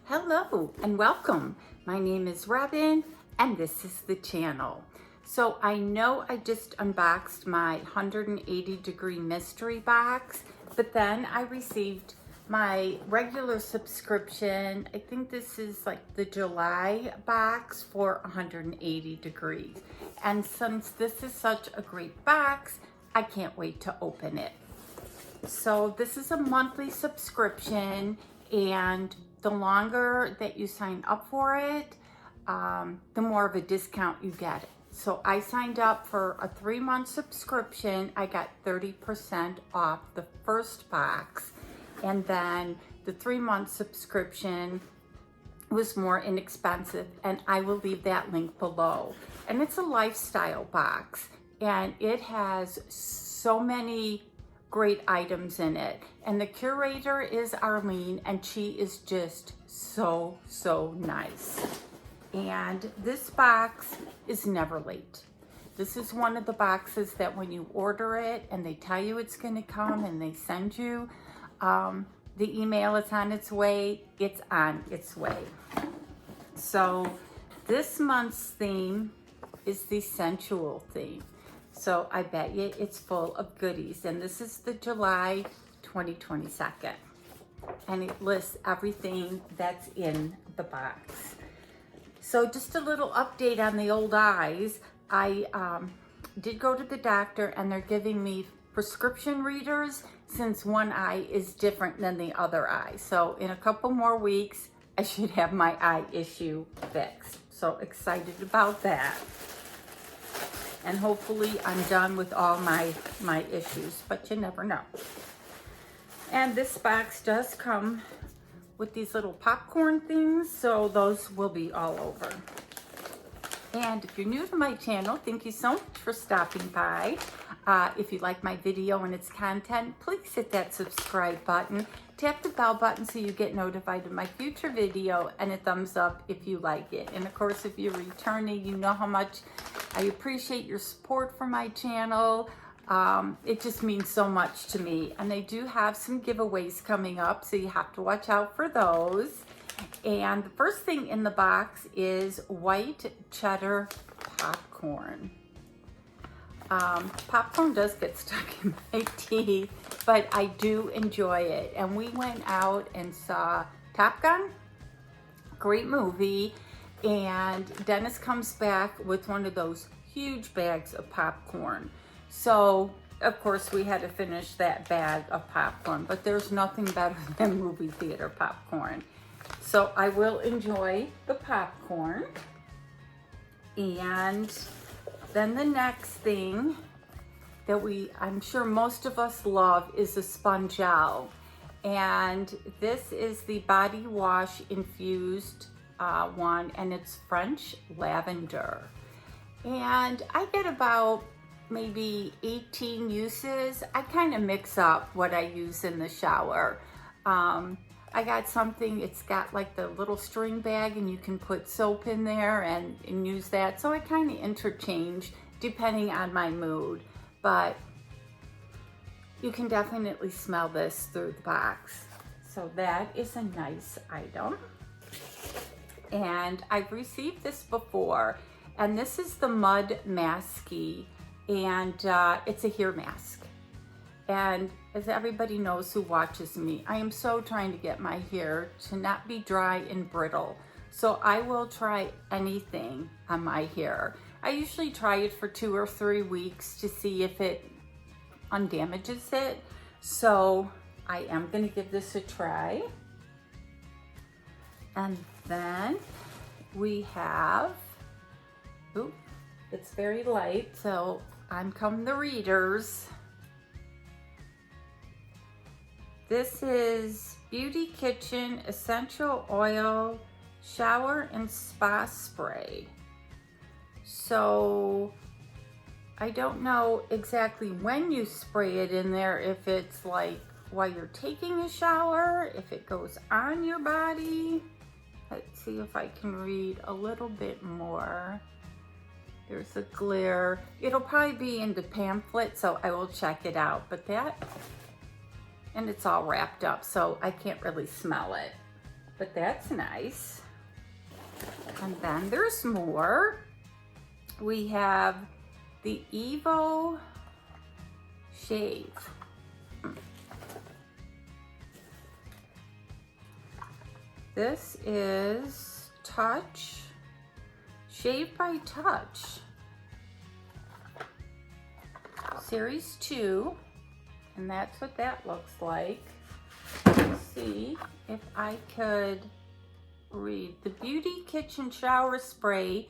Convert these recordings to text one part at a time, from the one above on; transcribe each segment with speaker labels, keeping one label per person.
Speaker 1: Hello and welcome. My name is Robyn and this is the channel. So I know I just unboxed my 180 degree mystery box, but then I received my regular subscription. I think this is like the July box for 180 degrees. And since this is such a great box, I can't wait to open it. So this is a monthly subscription, and the longer that you sign up for it, the more of a discount you get. So I signed up for a 3-month subscription. I got 30% off the first box, and then the 3-month subscription was more inexpensive, and I will leave that link below. And it's a lifestyle box, and it has so many great items in it. And the curator is Arlene, and she is just so nice. And this box is never late. This is one of the boxes that when you order it and they tell you it's going to come and they send you the email, it's on its way, it's on its way. So this month's theme is the Sensual theme. So I bet you it's full of goodies. And this is the July 2022. And it lists everything that's in the box. So just a little update on the old eyes. I did go to the doctor, and they're giving me prescription readers since one eye is different than the other eye. So in a couple more weeks, I should have my eye issue fixed. So excited about that. And hopefully I'm done with all my issues, but you never know. And this box does come with these little popcorn things, so those will be all over. And if you're new to my channel, thank you so much for stopping by. If you like my video and its content, please hit that subscribe button. Tap the bell button so you get notified of my future video, and a thumbs up if you like it. And of course, if you're returning, you know how much I appreciate your support for my channel. It just means so much to me. And they do have some giveaways coming up, so you have to watch out for those. And the first thing in the box is white cheddar popcorn. Popcorn does get stuck in my teeth, but I do enjoy it. And we went out and saw Top Gun, great movie. And Dennis comes back with one of those huge bags of popcorn. So, of course, we had to finish that bag of popcorn, but there's nothing better than movie theater popcorn. So I will enjoy the popcorn. And then the next thing that I'm sure most of us love is a sponge gel. And this is the body wash infused one, and it's French lavender. And I get about maybe 18 uses. I kind of mix up what I use in the shower. I got something, it's got like the little string bag, and you can put soap in there and use that. So I kind of interchange depending on my mood. But you can definitely smell this through the box. So that is a nice item. And I've received this before, and this is the Mud Masky, and it's a hair mask. And as everybody knows who watches me, I am so trying to get my hair to not be dry and brittle. So I will try anything on my hair. I usually try it for 2 or 3 weeks to see if it undamages it. So I am gonna give this a try. And then we have, ooh, it's very light, so on come the readers. This is Beauty Kitchen Essential Oil Shower and Spa Spray. So I don't know exactly when you spray it in there, if it's like while you're taking a shower, if it goes on your body. Let's see if I can read a little bit more. There's a glare. It'll probably be in the pamphlet, so I will check it out. But that, and it's all wrapped up, so I can't really smell it. but that's nice. And then there's more. We have the Evo Shave. This is Touch, Shave by Touch, Series 2, and that's what that looks like. Let's see if I could read. The Beauty Kitchen Shower Spray,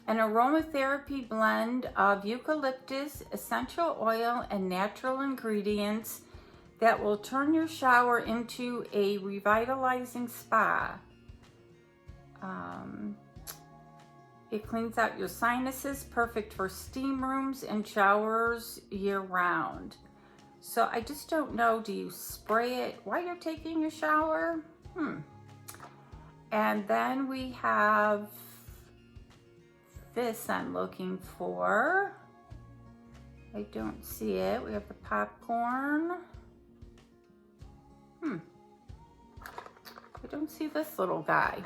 Speaker 1: an aromatherapy blend of eucalyptus, essential oil, and natural ingredients that will turn your shower into a revitalizing spa. It cleans out your sinuses, perfect for steam rooms and showers year round. So I just don't know, do you spray it while you're taking a shower? And then we have this I'm looking for. I don't see it. We have the popcorn. I don't see this little guy.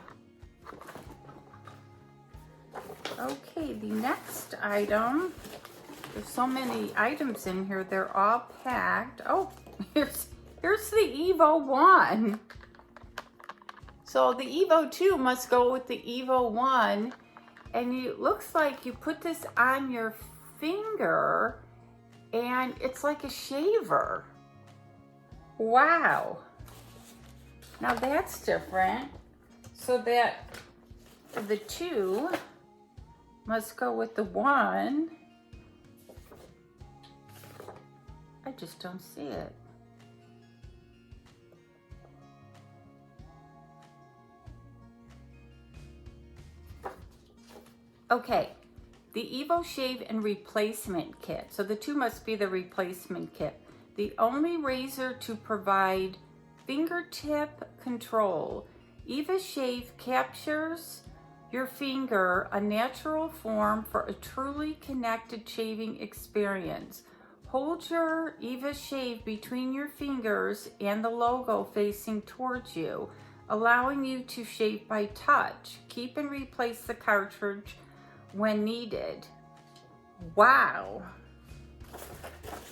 Speaker 1: Okay, the next item. There's so many items in here. They're all packed. Oh, here's the Evo 1. So the Evo 2 must go with the Evo 1. And it looks like you put this on your finger and it's like a shaver. Wow. Now that's different. So that the 2 must go with the 1. I just don't see it. Okay, the Evo Shave and Replacement Kit. So the 2 must be the replacement kit. The only razor to provide fingertip control. Evo Shave captures your finger, a natural form for a truly connected shaving experience. Hold your Evo Shave between your fingers and the logo facing towards you, allowing you to shave by touch. Keep and replace the cartridge when needed. Wow.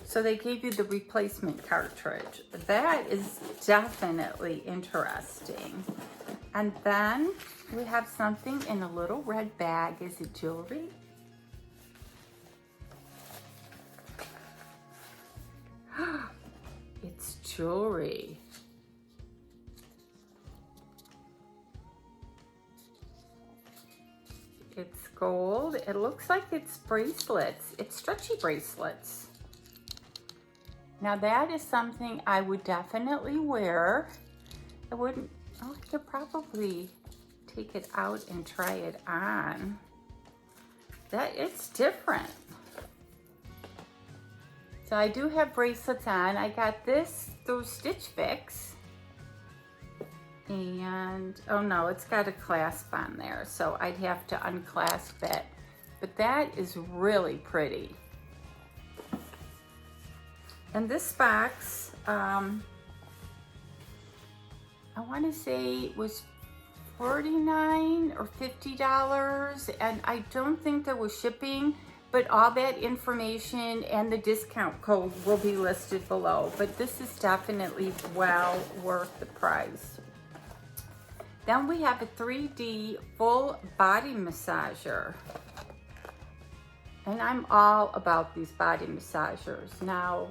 Speaker 1: So they gave you the replacement cartridge. That is definitely interesting. And then we have something in a little red bag. Is it jewelry? It's jewelry. It's gold. It looks like it's bracelets. It's stretchy bracelets. Now that is something I would definitely wear. I wouldn't, oh, I could probably take it out and try it on. That, it's different. So I do have bracelets on. I got this through Stitch Fix. And, oh no, it's got a clasp on there, so I'd have to unclasp it. But that is really pretty. And this box, I want to say it was $49 or $50, and I don't think there was shipping, but all that information and the discount code will be listed below. But this is definitely well worth the price. Then we have a 3D full body massager. And I'm all about these body massagers. Now,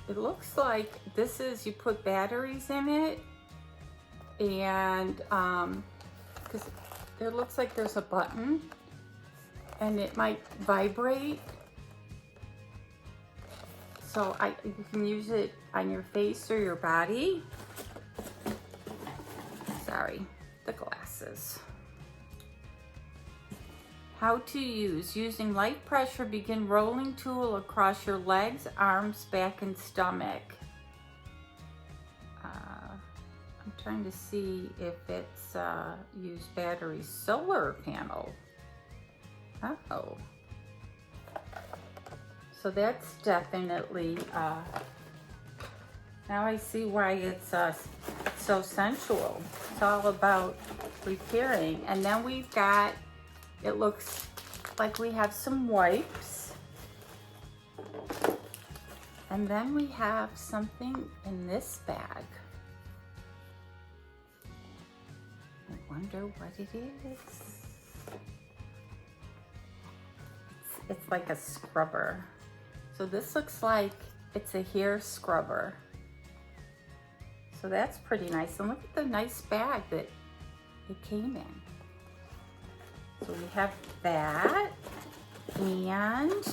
Speaker 1: it looks like this is, you put batteries in it, and because it looks like there's a button and it might vibrate. So you can use it on your face or your body. Sorry, the glasses. How to use. Using light pressure, begin rolling tool across your legs, arms, back, and stomach. I'm trying to see if it's use battery solar panel. Oh. So that's definitely, now I see why it's so sensual. So all about repairing. And then we've got, it looks like we have some wipes. And then we have something in this bag. I wonder what it is. It's like a scrubber. So this looks like it's a hair scrubber. So that's pretty nice. And look at the nice bag that it came in. So we have that. And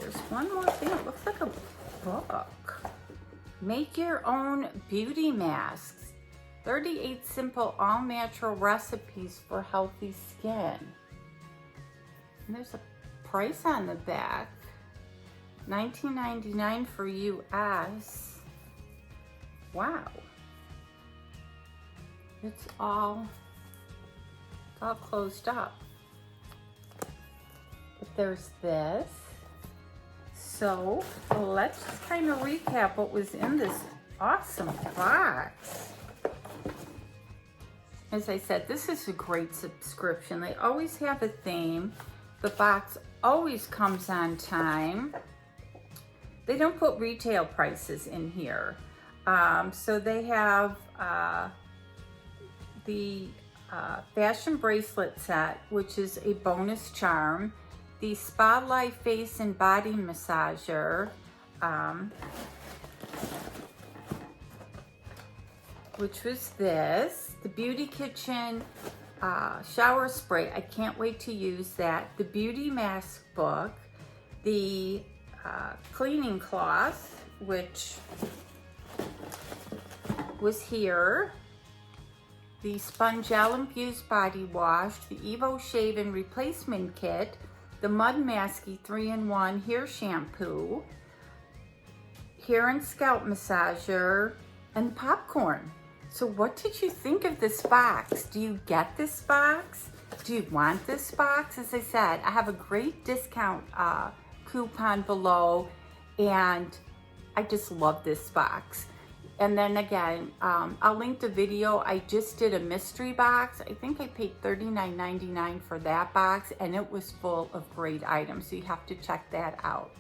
Speaker 1: there's one more thing. It looks like a book. Make your own beauty masks. 38 simple all-natural recipes for healthy skin. And there's a price on the back. $19.99 for US. Wow. It's all closed up. But there's this. So let's just kind of recap what was in this awesome box. As I said, this is a great subscription. They always have a theme. The box always comes on time. They don't put retail prices in here. So they have the fashion bracelet set, which is a bonus charm. The Spotlight Face and Body Massager, which was this. The Beauty Kitchen shower spray. I can't wait to use that. The Beauty Mask book. The cleaning cloth, which was here. The Sponge Gel Infused Body Wash. The Evo Shave and Replacement Kit. The Mud Masky 3-in-1 Hair Shampoo. Hair and Scalp Massager. And popcorn. So what did you think of this box? Do you get this box? Do you want this box? As I said, I have a great discount coupon below, and I just love this box. And then again, I'll link the video. I just did a mystery box. I think I paid $39.99 for that box, and it was full of great items. So you have to check that out.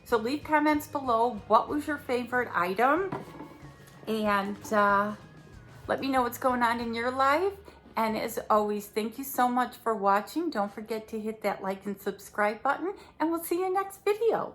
Speaker 1: So leave comments below. What was your favorite item? And let me know what's going on in your life. And as always, thank you so much for watching. Don't forget to hit that like and subscribe button, and we'll see you next video.